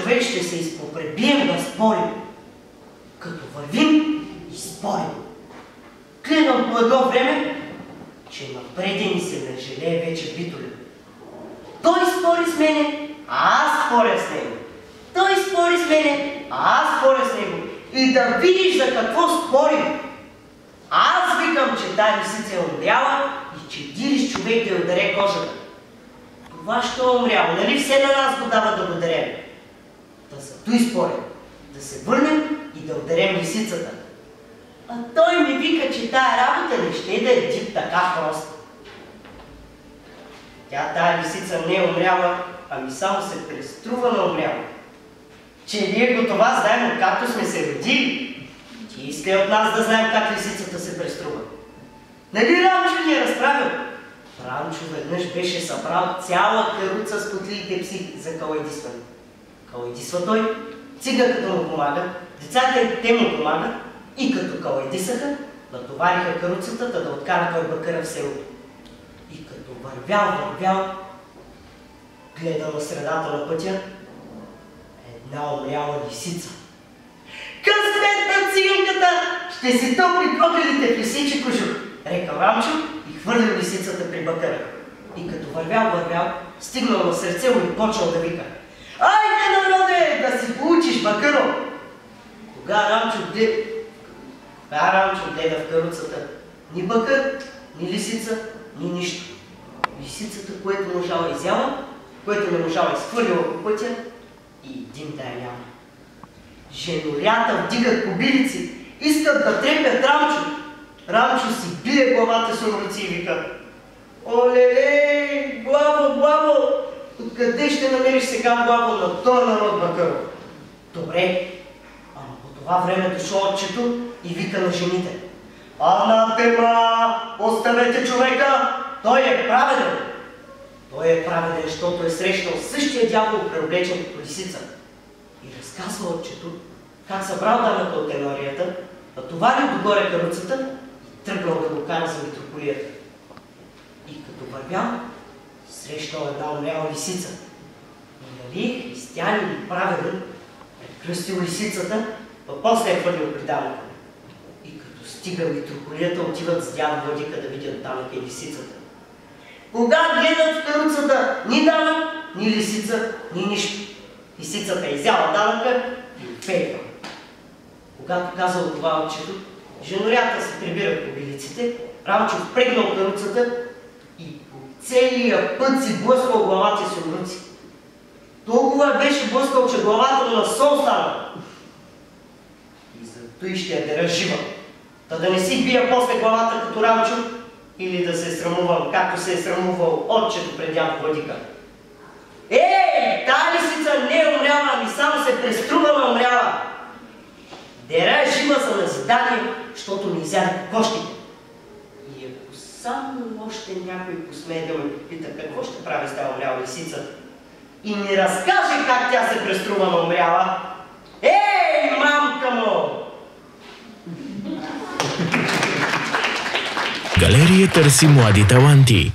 човек ще се изпопребием да спорим. Като вървим и спорим. Гледам по едно време, че напреде ни се нажелее вече Битолин. Той спори с мене, а аз споря с него. Той спори с мене, а аз споря с него. И да видиш за какво спорим. Аз викам, че тази лисица е умряла и че дириш човек да я ударе кожата. Това ще е умряло, нали все на нас го дава да го дарем? Да са той спорим, да се върнем и да ударем лисицата. А той ми вика, че тая работа не ще да е тип така просто. Тая лисица не е умряла, ами само се преструва на умряла. Че ние го това знаем, откакто сме се родили. Ти искай от нас да знаем как лисицата се преструва. Нали Рамчо ни е разправил? Рамчо веднъж беше събрал цяла каруца с потлиите пси за калайдисване. Калайдисва той, циганката му помага, децата те му помагат и като калайдисаха, натовариха каруцата да откара той бакъра в селото. И като вървял, гледа на средата на пътя една умряла лисица. Късмет на циганката! Ще си топли кокалите в лисичи кожух, рекал Рамчо и хвърлил лисицата при бакъра. И като вървял, стигнал на сърце му и почнал да вика: айде, народе, да си получиш бакъро! Кога Рамчо гледа в каруцата, ни бакър, ни лисица, ни нищо. Лисицата, което можала изяла, което не можала изхвърлила по пътя и един да я няма. Женолята вдигат кобилици, искат да трепят Рамчо. Рамчо си бие главата с умруци и вика: оле, главо! Откъде ще намериш сега главо на този народ бакъро? Добре, ама по това време дошло отчето и вика на жените: анатема, оставете човека, той е праведен. Той е праведен, защото е срещнал същия дявол, преоблечен като лисица. И разказва отчето как събрал дамата от енорията, натоварил догоре каруцата и тръгнал да го кара за митрополията. И като вървял, срещнал една умряла лисица. И нали християнин и праведен, прекръстил лисицата, а после е хвърлил при дамата. И като стига митрополията, отиват с дядо Владика да видят дамата и лисицата. Кога гледат в каруцата ни дамък, ни лисица, ни нищо. Лисицата е изяла дамъка и отпейка. Когато казал това отчето, женорята се прибират по билиците, Рамчо впрегнал каруцата и по целия път си блъскал главата си умруци. Толкова беше блъскал, че главата му на сол стана. И зато и ще я дера жива. Та да не си бия после главата като Рамчо, или да се срамувам, както се е срамувал отчето пред дядо Владика. Ей, тази лисица не е умряла, ами само се преструва на умряла. Дера е жива за назидание, защото ми изяде кокошките. И ако само още някой посмее да ме попита какво ще прави с тази умряла лисица и ми разкаже как тя се преструва на умряла, ей, мамка му! Galerie tърси млади таланти.